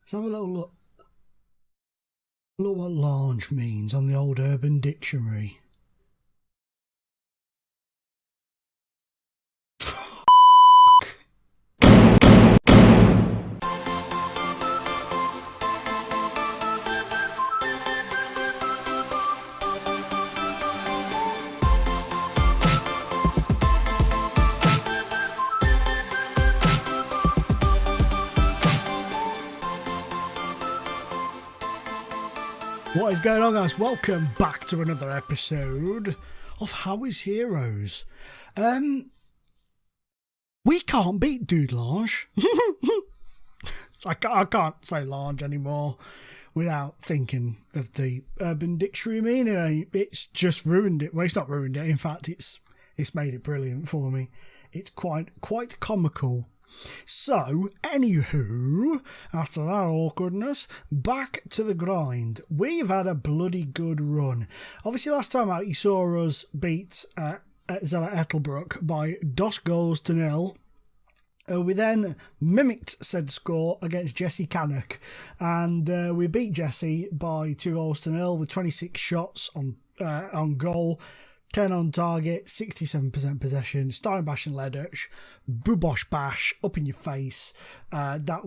Let's have a little look. Look what lounge means on the old Urban Dictionary. What is going on, guys? Welcome back to another episode of Howy's Heroes. We can't beat Dude Lange. I can't say Lange anymore without thinking of the Urban Dictionary meaning. It's just ruined it. Well, it's not ruined it. In fact, it's made it brilliant for me. It's quite comical. So, anywho, after that awkwardness, back to the grind. We've had a bloody good run. Obviously, last time out, you saw us beat Zella Ettelbruck by 2-0. We then mimicked said score against Jesse Cannock, and we beat Jesse by 2-0 with 26 shots on goal. 10 on target, 67% possession, Steinbash and Ledich, Boobosh Bash, up in your face. That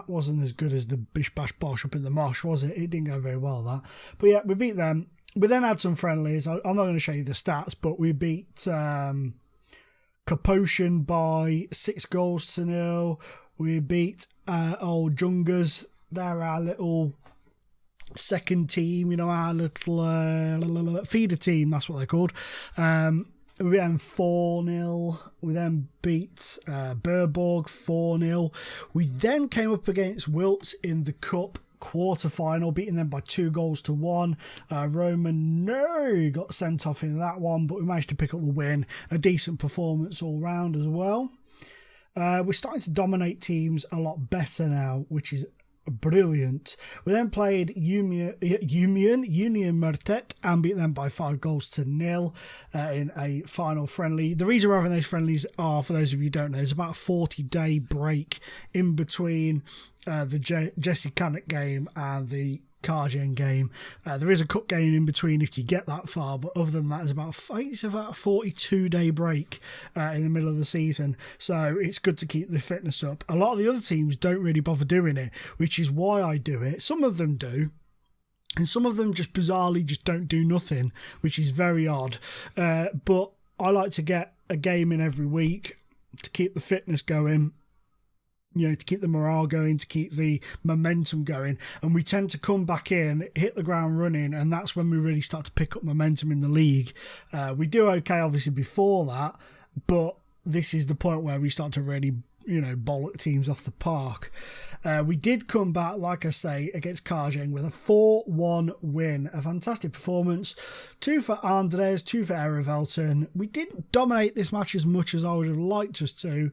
wasn't as good as the Bish Bash Bosh up in the mosh, was it? It didn't go very well, that. But yeah, we beat them. We then had some friendlies. I'm not going to show you the stats, but we beat Kapotion by 6-0. We beat old Jungers. They're our little second team, our little feeder team, that's what they're called. We beat them 4-0. We then beat Burborg 4-0. We then came up against Wilts in the Cup quarter-final, beating them by 2-1. Roman got sent off in that one, but we managed to pick up the win. A decent performance all round as well. We're starting to dominate teams a lot better now, which is brilliant. We then played Union Mertet and beat them by 5-0 in a final friendly. The reason we're having those friendlies are, for those of you who don't know, there's about a 40-day break in between the Jesse Cannock game and the Cargen game. There is a cup game in between if you get that far, but other than that, it's about a 42-day break in the middle of the season, so it's good to keep the fitness up. A lot of the other teams don't really bother doing it, which is why I do it. Some of them do, and some of them just bizarrely just don't do nothing, which is very odd, but I like to get a game in every week to keep the fitness going, to keep the morale going, to keep the momentum going. And we tend to come back in, hit the ground running, and that's when we really start to pick up momentum in the league. We do okay, obviously, before that, but this is the point where we start to really, bollock teams off the park. We did come back, like I say, against Cargen with a 4-1 win. A fantastic performance. 2 for Andres, 2 for Erevelton. We didn't dominate this match as much as I would have liked us to,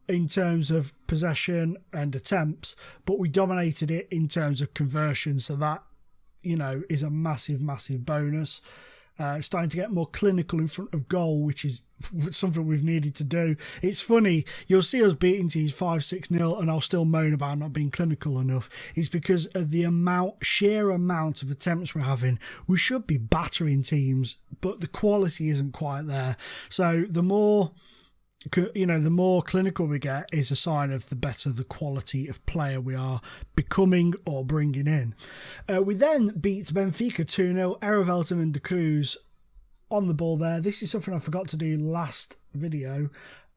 in terms of possession and attempts, but we dominated it in terms of conversion, so that is a massive bonus. Starting to get more clinical in front of goal, which is something we've needed to do. It's funny, you'll see us beating teams 5-6-0 and I'll still moan about not being clinical enough. It's because of the sheer amount of attempts we're having. We should be battering teams, but the quality isn't quite there. So the more clinical we get is a sign of the better the quality of player we are becoming or bringing in. We then beat Benfica 2-0, Erevelton and De Cruz on the ball there. This is something I forgot to do last video.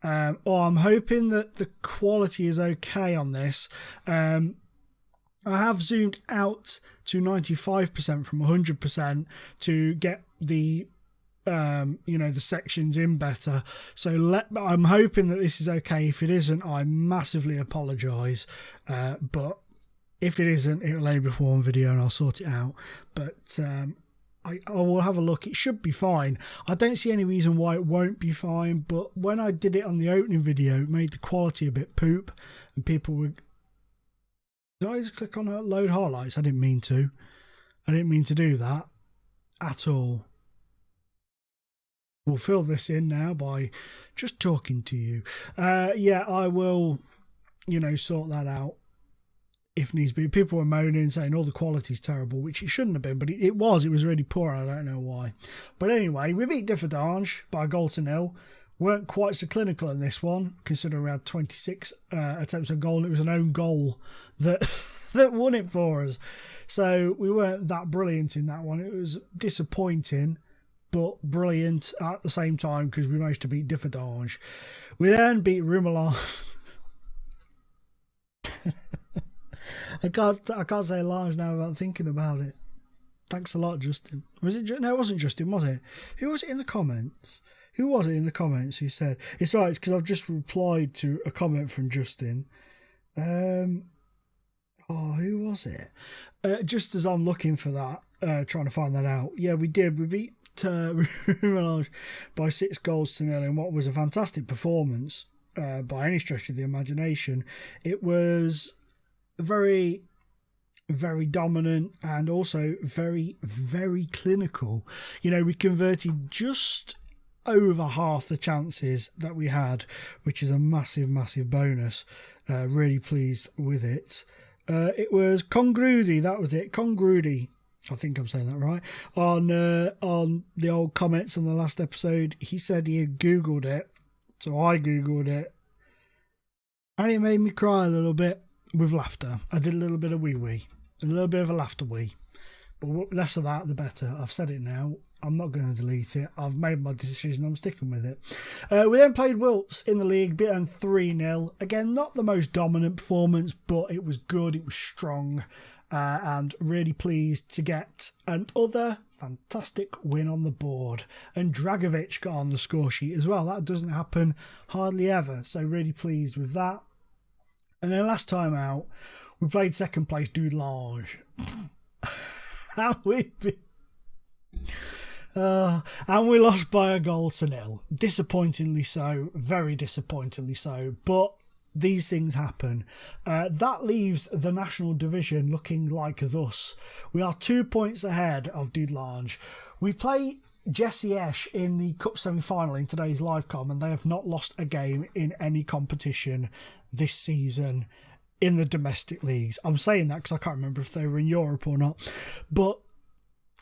I'm hoping that the quality is okay on this. I have zoomed out to 95% from 100% to get the the sections in better, so I'm hoping that this is okay. If it isn't, I massively apologise, but if it isn't, it'll only be for one video and I'll sort it out. But I will have a look. It should be fine. I don't see any reason why it won't be fine, but when I did it on the opening video, it made the quality a bit poop and people were... Did I just click on load highlights? I didn't mean to do that at all. We'll fill this in now by just talking to you. I will, sort that out. if needs be. People were moaning, saying all the quality's terrible, which it shouldn't have been, but it was. It was really poor. I don't know why. But anyway, we beat Differdange by a goal to nil. Weren't quite so clinical in this one, considering we had 26 attempts on goal, and it was an own goal that that won it for us. So we weren't that brilliant in that one. It was disappointing, but brilliant at the same time because we managed to beat Differdange. We then beat Rumelan. I can't say large now without thinking about it. Thanks a lot, Justin. Was it? No, it wasn't Justin, was it? Who was it in the comments? Who was it in the comments who said, it's all right, it's because I've just replied to a comment from Justin. Who was it? Just as I'm looking for that, trying to find that out. Yeah, we did. We beat Rumelange by 6 goals to nil in what was a fantastic performance by any stretch of the imagination. It was very, very dominant and also very, very clinical. You know, we converted just over half the chances that we had, which is a massive, massive bonus. Really pleased with it. It was Congrudi, that was it, Congrudi. I think I'm saying that right. On the old comments on the last episode, he said he had Googled it, so I Googled it, and it made me cry a little bit with laughter. I did a little bit of wee, a little bit of a laughter wee. But less of that, the better. I've said it now. I'm not going to delete it. I've made my decision. I'm sticking with it. We then played Wilts in the league, beaten 3-0. Again, not the most dominant performance, but it was good. It was strong. And really pleased to get another fantastic win on the board. And Dragovic got on the score sheet as well. That doesn't happen hardly ever. So really pleased with that. And then last time out, we played second place Dudelange. And we lost by a goal to nil. Disappointingly so, very disappointingly so. But these things happen. That leaves the national division looking like thus. We are 2 points ahead of Dudelange. We play Jesse Esch in the Cup semi-final in today's live com, and they have not lost a game in any competition this season in the domestic leagues. I'm saying that because I can't remember if they were in Europe or not. But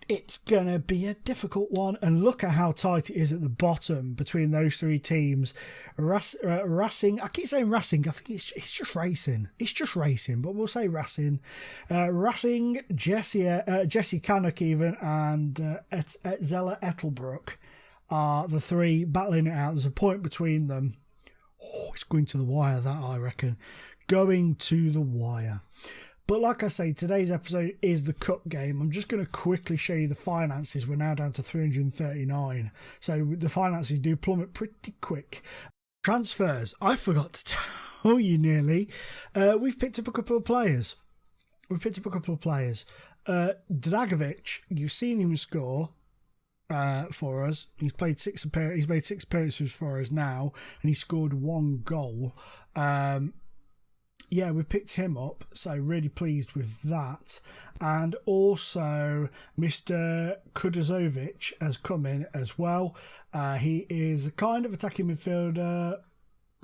it's going to be a difficult one. And look at how tight it is at the bottom between those three teams. Racing, I keep saying Racing. I think it's just Racing. It's just Racing, but we'll say Racing. Racing, Jesse Canuck even, and Zella Ettelbrook are the three battling it out. There's a point between them. Oh, it's going to the wire, that, I reckon. Going to the wire. But like I say, today's episode is the cup game. I'm just going to quickly show you the finances. We're now down to 339. So the finances do plummet pretty quick. Transfers. I forgot to tell you nearly. We've picked up a couple of players. Dragovic, you've seen him score for us. He's made 6 appearances for us now, and he scored 1 goal. Yeah, we picked him up, so really pleased with that. And also, Mr. Kudazovic has come in as well. He is a kind of attacking midfielder,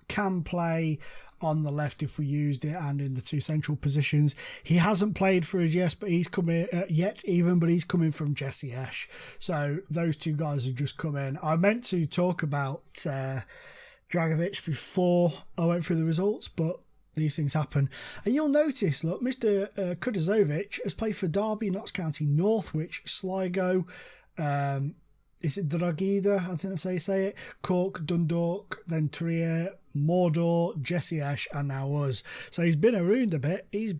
can play on the left if we used it, and in the 2 central positions. He hasn't played for us yet, but he's come in but he's coming from Jesse Esch. So those 2 guys have just come in. I meant to talk about Dragovic before I went through the results, but these things happen. And you'll notice, look, Mr. Kudazovic has played for Derby, Notts County, Northwich, Sligo, is it Drogheda? I think that's how you say it. Cork, Dundalk, then Trier, Mordor, Jesse Esch, and now us. So he's been around a bit. He's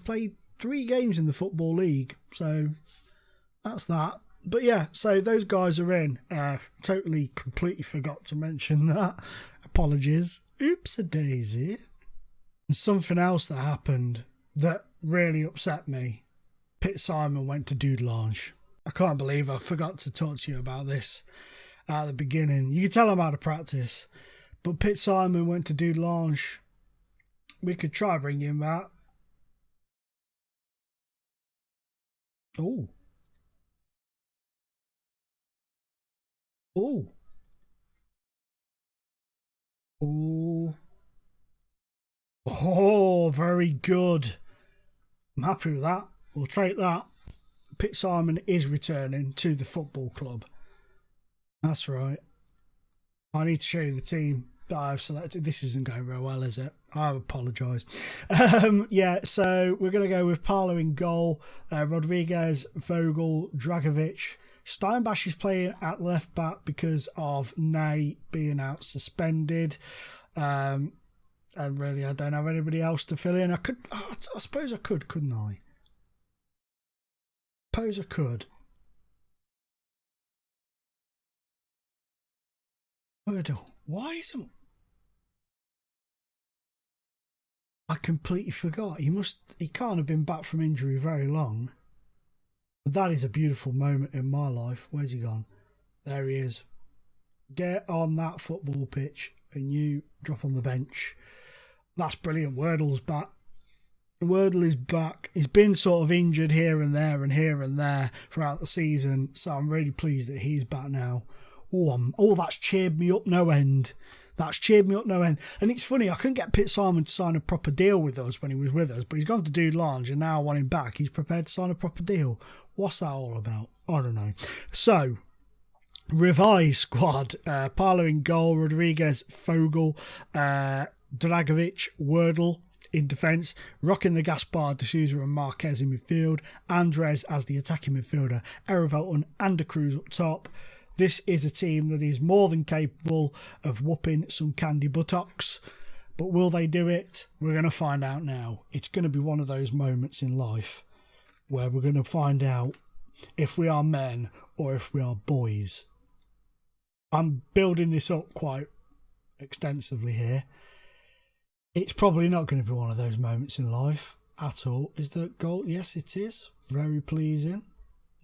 played 3 games in the Football League. So that's that. But yeah, so those guys are in. Totally, completely forgot to mention that. Apologies. Oops-a-daisy. And something else that happened that really upset me. Pitt Simon went to Dudelange. I can't believe I forgot to talk to you about this at the beginning. You can tell I'm out of practice. But Pitt Simon went to Dudelange. We could try bring him back. Oh. Oh. Oh. Oh, very good. I'm happy with that. We'll take that. Pitt Simon is returning to the football club. That's right. I need to show you the team that I've selected. This isn't going very well, is it? I apologise. Yeah, so we're going to go with Parlour in goal, Rodriguez, Vogel, Dragovic. Steinbach is playing at left back because of Nay being out suspended. And really, I don't have anybody else to fill in. I suppose I could, couldn't I? Suppose I could. Why isn't... I completely forgot. He can't have been back from injury very long. But that is a beautiful moment in my life. Where's he gone? There he is. Get on that football pitch and you drop on the bench. That's brilliant. Wordle's back. Wordle is back. He's been sort of injured here and there throughout the season. So I'm really pleased that he's back now. Oh, that's cheered me up no end. That's cheered me up no end. And it's funny, I couldn't get Pitt Simon to sign a proper deal with us when he was with us, but he's gone to Dude Lounge and now I want him back. He's prepared to sign a proper deal. What's that all about? I don't know. So, revised squad. Parlour in goal, Rodriguez, Vogel, Dragovic, Wordle in defence, rocking the Gaspard, D'Souza and Marquez in midfield, Andres as the attacking midfielder, Erevelton and De Cruz up top. This is a team that is more than capable of whooping some candy buttocks. But will they do it? We're going to find out now. It's going to be one of those moments in life where we're going to find out if we are men or if we are boys. I'm building this up quite extensively here. It's probably not going to be one of those moments in life at all. Is the goal? Yes, it is. Very pleasing.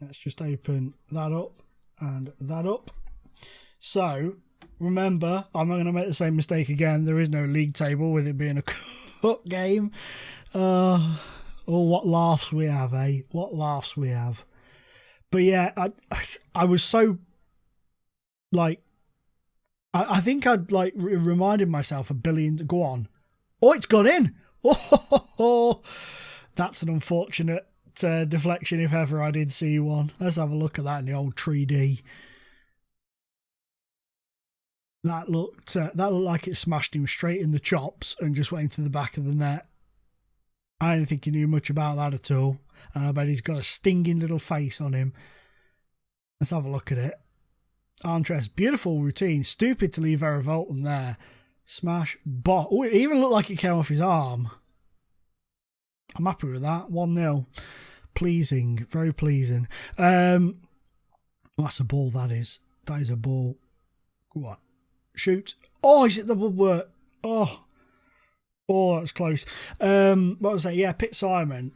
Let's just open that up. And that up. So, remember, I'm not going to make the same mistake again. There is no league table with it being a cup game. Oh, what laughs we have, eh? What laughs we have. But yeah, I was so, like, I think I'd, like, reminded myself a billion, go on. Oh, it's gone in. Oh, that's an unfortunate deflection if ever I did see one. Let's have a look at that in the old 3D. That looked like it smashed him straight in the chops and just went into the back of the net. I don't think he knew much about that at all, and I bet he's got a stinging little face on him. Let's have a look at it. Andres, beautiful routine. Stupid to leave Erevelton there. Smash, bot. Oh, it even looked like it came off his arm. I'm happy with that. 1-0. Pleasing. Very pleasing. That's a ball, that is. That is a ball. What? Shoot. Oh, is it the woodwork? Oh, that's close. What was I saying? Yeah, Pitt Simon.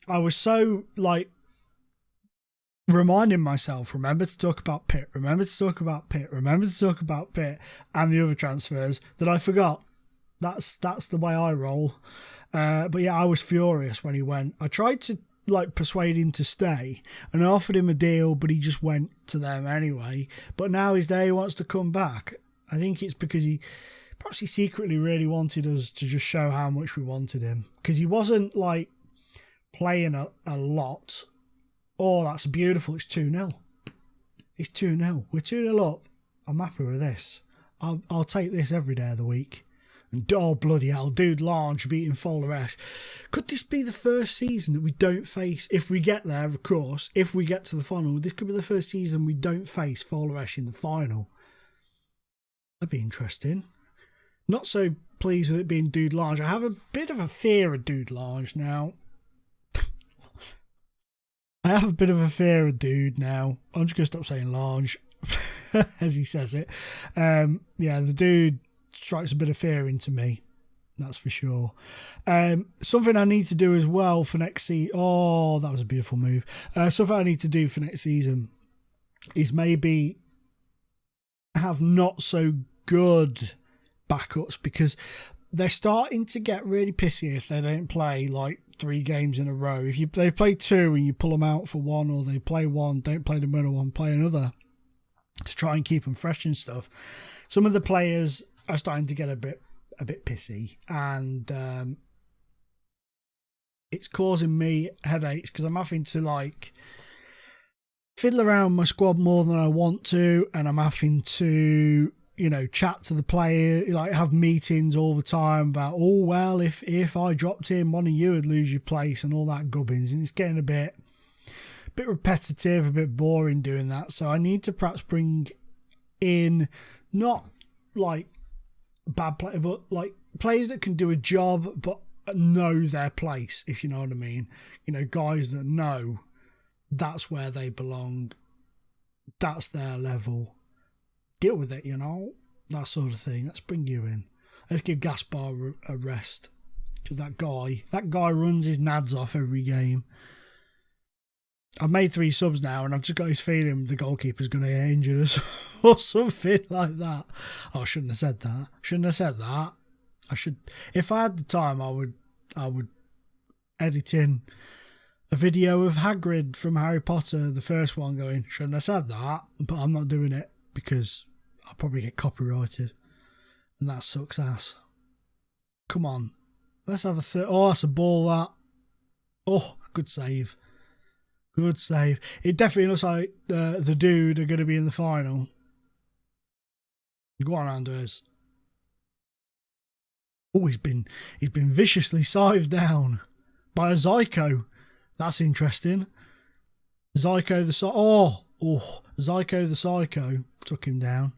I was so, like, reminding myself, remember to talk about Pitt, remember to talk about Pitt, remember to talk about Pitt and the other transfers that I forgot. That's the way I roll. But yeah, I was furious when he went. I tried to, like, persuade him to stay and I offered him a deal, but he just went to them anyway. But now he's there, he wants to come back. I think it's because he secretly really wanted us to just show how much we wanted him, because he wasn't, like, playing a lot. Oh, that's beautiful. It's 2-0. It's 2-0. We're 2-0 up. I'm happy with this. I'll take this every day of the week. And oh, bloody hell, Dude Lounge beating Forest. Could this be the first season that we don't face, if we get there, of course, if we get to the final, this could be the first season we don't face Forest in the final. That'd be interesting. Not so pleased with it being Dude Lounge. I have a bit of a fear of Dude Lounge now. I have a bit of a fear of Dude now. I'm just going to stop saying Lounge, as he says it. Yeah, the Dude strikes a bit of fear into me, that's for sure. Something I need to do as well for next season. Oh, that was a beautiful move. Something I need to do for next season is maybe have not so good backups, because they're starting to get really pissy if they don't play like 3 games in a row. If they play 2 and you pull them out for 1, or they play 1, don't play the middle one, play another to try and keep them fresh and stuff. Some of the players are starting to get a bit a bit pissy, and it's causing me headaches because I'm having to like fiddle around my squad more than I want to, and I'm having to, you know, chat to the player, like have meetings all the time about, oh well, if I dropped in, one of you would lose your place and all that gubbins, and it's getting a bit repetitive, a bit boring doing that. So I need to perhaps bring in not like bad players, but like players that can do a job but know their place, if you know what I mean. You know, guys that know that's where they belong, that's their level, deal with it, you know, that sort of thing. Let's bring you in. Let's give Gaspar a rest, because that guy runs his nads off every game. I've made 3 subs now, and I've just got this feeling the goalkeeper's going to get injured or something like that. Oh, I shouldn't have said that. I should, if I had the time, I would edit in a video of Hagrid from Harry Potter, the first one, going, shouldn't have said that, but I'm not doing it because I'll probably get copyrighted, and that sucks ass. Come on, let's have a third. Oh, that's a ball, that. Oh, good save. Good save. It definitely looks like the dude are going to be in the final. Go on, Andres. Oh, he's been viciously scythed down by a Zyko. That's interesting. Zyko the Zyko the Psycho took him down.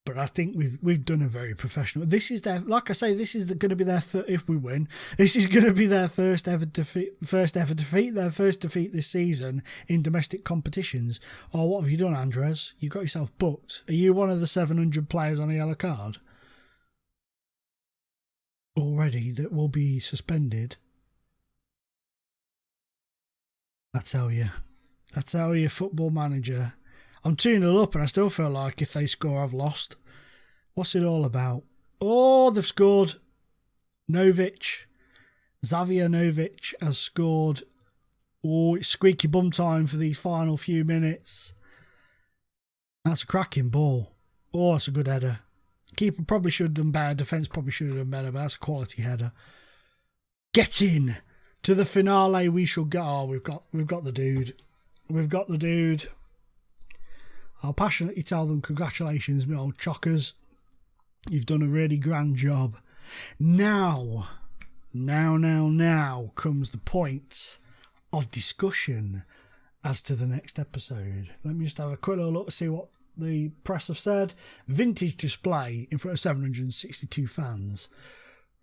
But I think we've done a very professional. This is their, like I say, this is going to be their if we win. This is going to be their first ever defeat. Their first defeat this season in domestic competitions. Oh, what have you done, Andres? You got yourself booked. Are you one of the 700 players on a yellow card already that will be suspended? I tell you, Football Manager. I'm 2-0 up and I still feel like if they score, I've lost. What's it all about? Oh, they've scored. Xavier Novic has scored. Oh, it's squeaky bum time for these final few minutes. That's a cracking ball. Oh, that's a good header. Keeper probably should have done better. Defence probably should have done better, but that's a quality header. Get in to the finale. We shall go. Oh, we've got the dude. We've got the dude. I'll passionately tell them congratulations, my old chockers. You've done a really grand job. Now comes the point of discussion as to the next episode. Let me just have a quick little look to see what the press have said. Vintage display in front of 762 fans.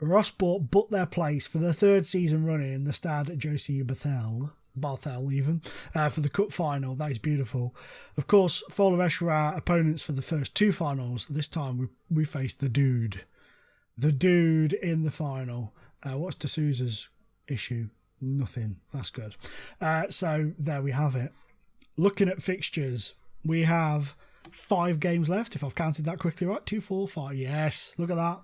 Rosport booked their place for their 3rd season running in the Stade Josie Barthel even, for the cup final. That is beautiful. Of course, Forest were our opponents for the first 2 finals. This time we faced the dude in the final. What's D'Souza's issue? Nothing. That's good. So there we have it. Looking at fixtures, we have 5 games left, if I've counted that quickly right. 2, 4, 5. Yes, look at that.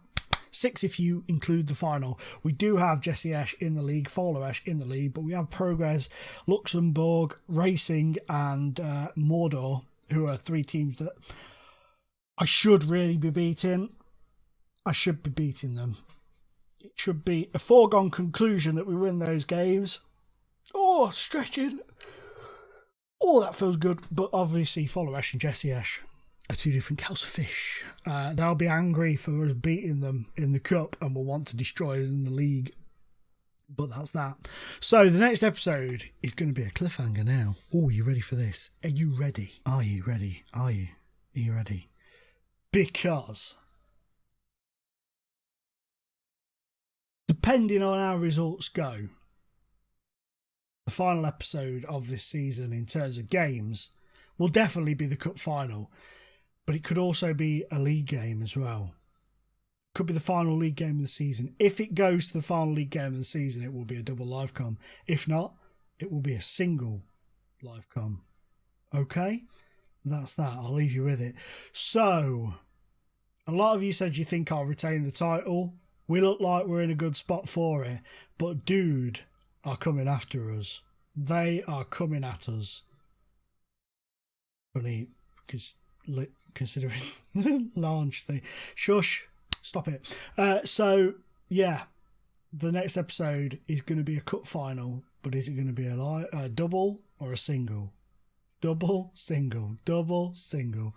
6 if you include the final. We do have Jesse Esch in the league, Fowler Esch in the league, but we have Progress, Luxembourg, Racing and Mordor, who are 3 teams that I should really be beating. I should be beating them. It should be a foregone conclusion that we win those games. Oh, stretching. Oh, that feels good. But obviously, Fowler Esch and Jesse Esch are 2 different cows of fish. They'll be angry for us beating them in the cup and will want to destroy us in the league. But that's that. So the next episode is going to be a cliffhanger now. Oh, are you ready for this? Are you ready? Are you ready? Are you ready? Because depending on how results go, the final episode of this season in terms of games will definitely be the cup final. But it could also be a league game as well. Could be the final league game of the season. If it goes to the final league game of the season, it will be a double live com. If not, it will be a single live com. Okay? That's that. I'll leave you with it. So, a lot of you said you think I'll retain the title. We look like we're in a good spot for it. But dude are coming after us. They are coming at us. Funny, because considering the launch thing. Shush. Stop it. So, yeah, the next episode is going to be a cup final, but is it going to be a double or a single? Double, single, double, single.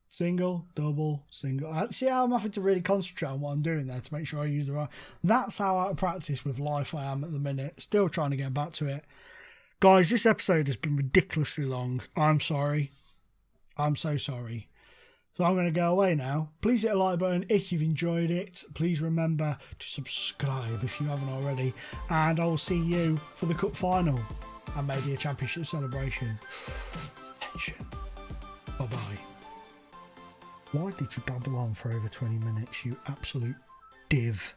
Single, double, single. See how I'm having to really concentrate on what I'm doing there to make sure I use the right. That's how out of practice with life I am at the minute. Still trying to get back to it. Guys, this episode has been ridiculously long. I'm sorry. I'm so sorry. So I'm going to go away now. Please hit a like button if you've enjoyed it. Please remember to subscribe if you haven't already. And I will see you for the cup final and maybe a championship celebration. Attention. Bye-bye. Why did you babble on for over 20 minutes, you absolute div?